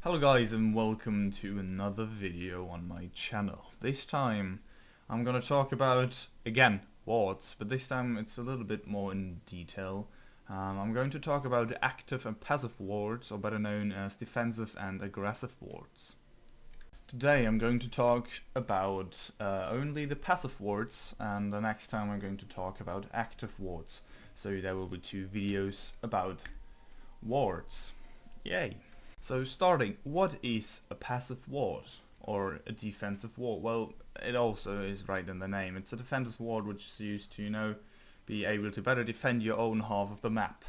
Hello guys and welcome to another video on my channel. This time I'm gonna talk about, again, wards, but this time it's a little bit more in detail. I'm going to talk about active and passive wards, or better known as defensive and aggressive wards. Today I'm going to talk about only the passive wards, and the next time I'm going to talk about active wards. So there will be two videos about wards. Yay! So starting, what is a passive ward or a defensive ward? Well, it also is right in the name. It's a defensive ward which is used to, be able to better defend your own half of the map.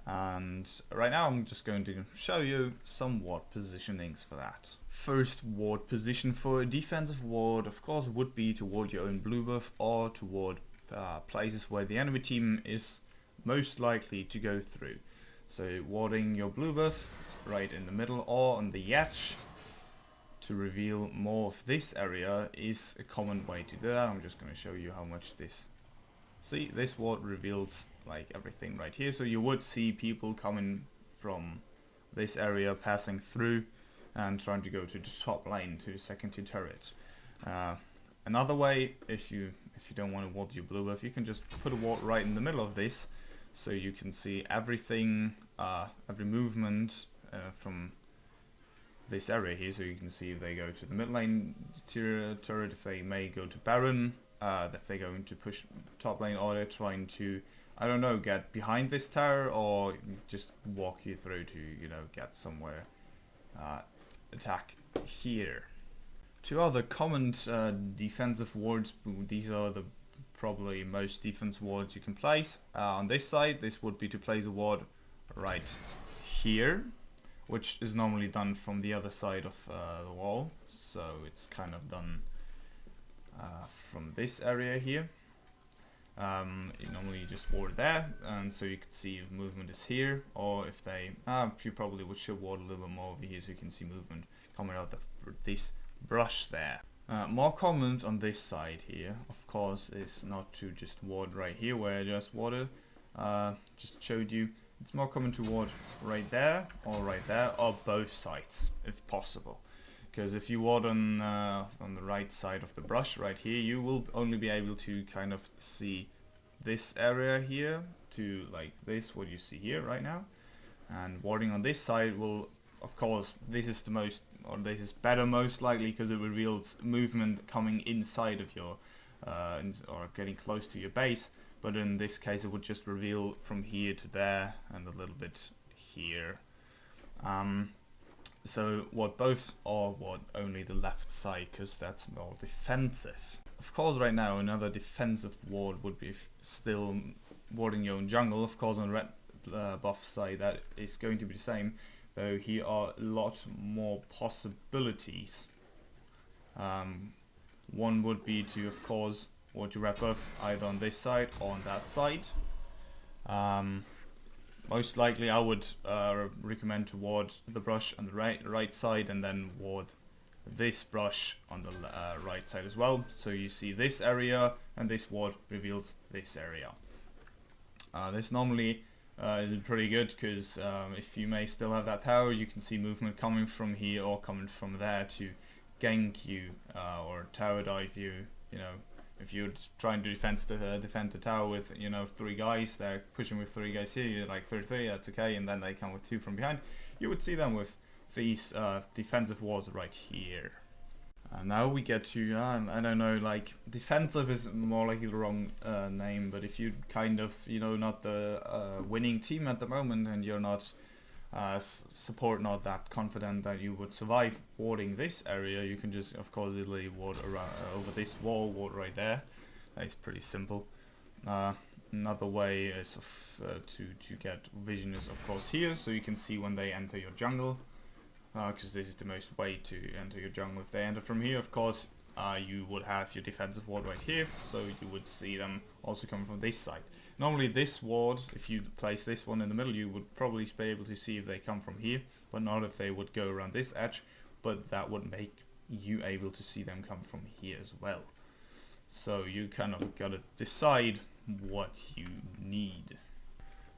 And right now I'm just going to show you some ward positionings for that. First ward position for a defensive ward, of course, would be toward your own blue buff or toward places where the enemy team is most likely to go through. So warding your blue buff right in the middle or on the edge to reveal more of this area is a common way to do that. I'm just going to show you how much this... See, this ward reveals like everything right here, so you would see people coming from this area passing through and trying to go to the top lane to second tier turret. Another way, if you don't want to ward your blue buff, you can just put a ward right in the middle of this, so you can see everything, every movement from this area here. So you can see if they go to the mid lane tier turret, if they may go to Baron, if they're going to push top lane, or they're trying to, I don't know, get behind this tower, or just walk you through to, get somewhere, attack here. Two other common defensive wards, these are the probably most defense wards you can place. On this side, this would be to place a ward right here, which is normally done from the other side of the wall, so it's kind of done from this area here. You normally just ward there, and so you can see if movement is here, or if they, you probably should ward a little bit more over here so you can see movement coming out of this brush there. More common on this side here, of course, is not to just ward right here where I just warded, just showed you. It's more common to ward right there, or both sides, if possible. Because if you ward on the right side of the brush right here, you will only be able to kind of see this area here, to like this, what you see here right now. And warding on this side will, of course, this is the most, or this is better most likely, because it reveals movement coming inside of your, or getting close to your base. But in this case it would just reveal from here to there and a little bit here. So what both, or what only the left side, because that's more defensive. Of course right now another defensive ward would be still warding your own jungle. Of course on red buff side that is going to be the same, though here are a lot more possibilities. One would be to, of course, ward your red buff either on this side or on that side. Most likely I would recommend to ward the brush on the right side, and then ward this brush on the right side as well. So you see this area, and this ward reveals this area. This normally is pretty good, because if you may still have that tower, you can see movement coming from here or coming from there to gank you, or tower dive you. If you're trying to defend the tower with, 3 guys, they're pushing with 3 guys here, you're like 33, that's okay, and then they come with 2 from behind, you would see them with these defensive wards right here. Now we get to, I don't know, like, defensive is more like the wrong name, but if you kind of, not the winning team at the moment, and you're not support not that confident that you would survive warding this area, you can just, of course, easily ward around over this wall, ward right there. That's pretty simple. Another way is to get vision is, of course, here, so you can see when they enter your jungle, because this is the most way to enter your jungle. If they enter from here, of course, you would have your defensive ward right here, so you would see them also coming from this side. Normally this ward, if you place this one in the middle, you would probably be able to see if they come from here, but not if they would go around this edge, but that would make you able to see them come from here as well. So you kind of gotta decide what you need.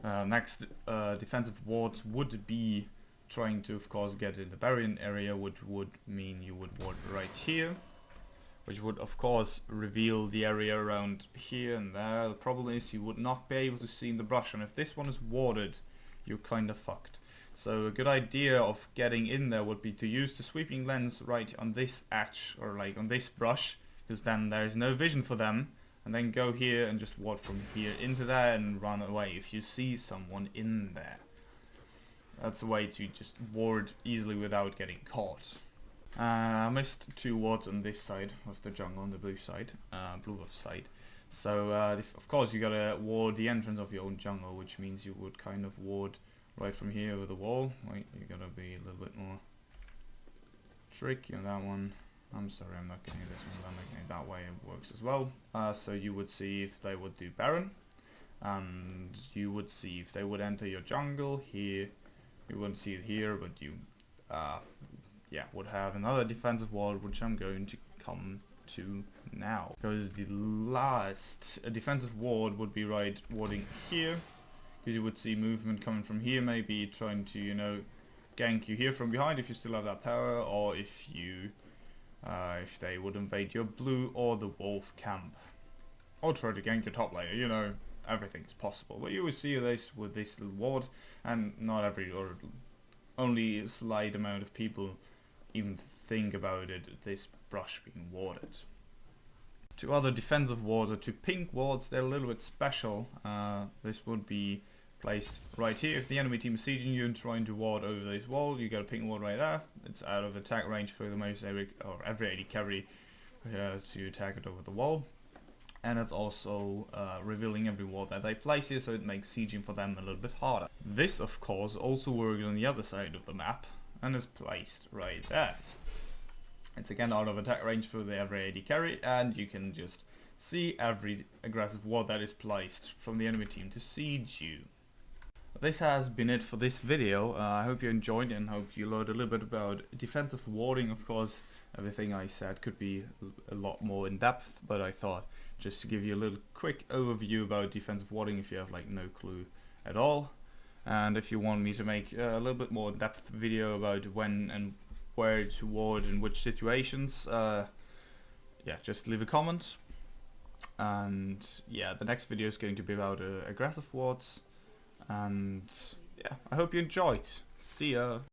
Next defensive wards would be trying to, of course, get in the barrier area, which would mean you would ward right here, which would, of course, reveal the area around here and there. The problem is you would not be able to see in the brush, and if this one is warded, you're kind of fucked. So a good idea of getting in there would be to use the sweeping lens right on this edge, or like on this brush, because then there is no vision for them, and then go here and just ward from here into there and run away if you see someone in there. That's a way to just ward easily without getting caught. I missed 2 wards on this side of the jungle, on the blue side, blue side. So of course you gotta ward the entrance of your own jungle, which means you would kind of ward right from here over the wall. Wait, you gotta be a little bit more tricky on that one. I'm sorry, I'm not getting this one, I'm making it that way, it works as well. So you would see if they would do Baron, and you would see if they would enter your jungle here. You wouldn't see it here, but you would have another defensive ward, which I'm going to come to now. Because the last defensive ward would be right warding here, because you would see movement coming from here, maybe trying to, you know, gank you here from behind if you still have that power, or if you if they would invade your blue or the wolf camp, or try to gank your top layer. You know, everything's possible. But you will see this with this little ward, and not every, or only a slight amount of people even think about it, this brush being warded. 2 other defensive wards are 2 pink wards. They're a little bit special. This would be placed right here. If the enemy team is sieging you and trying to ward over this wall, you got a pink ward right there. It's out of attack range for the most every AD carry to attack it over the wall. And it's also revealing every ward that they place here, so it makes sieging for them a little bit harder. This, of course, also works on the other side of the map and is placed right there. It's again out of attack range for the every AD carry, and you can just see every aggressive ward that is placed from the enemy team to siege you. This has been it for this video. I hope you enjoyed and hope you learned a little bit about defensive warding. Of course, everything I said could be a lot more in depth, but I thought just to give you a little quick overview about defensive warding if you have like no clue at all. And if you want me to make a little bit more in-depth video about when and where to ward in which situations, yeah, just leave a comment. And yeah, the next video is going to be about aggressive wards. And yeah, I hope you enjoyed. See ya!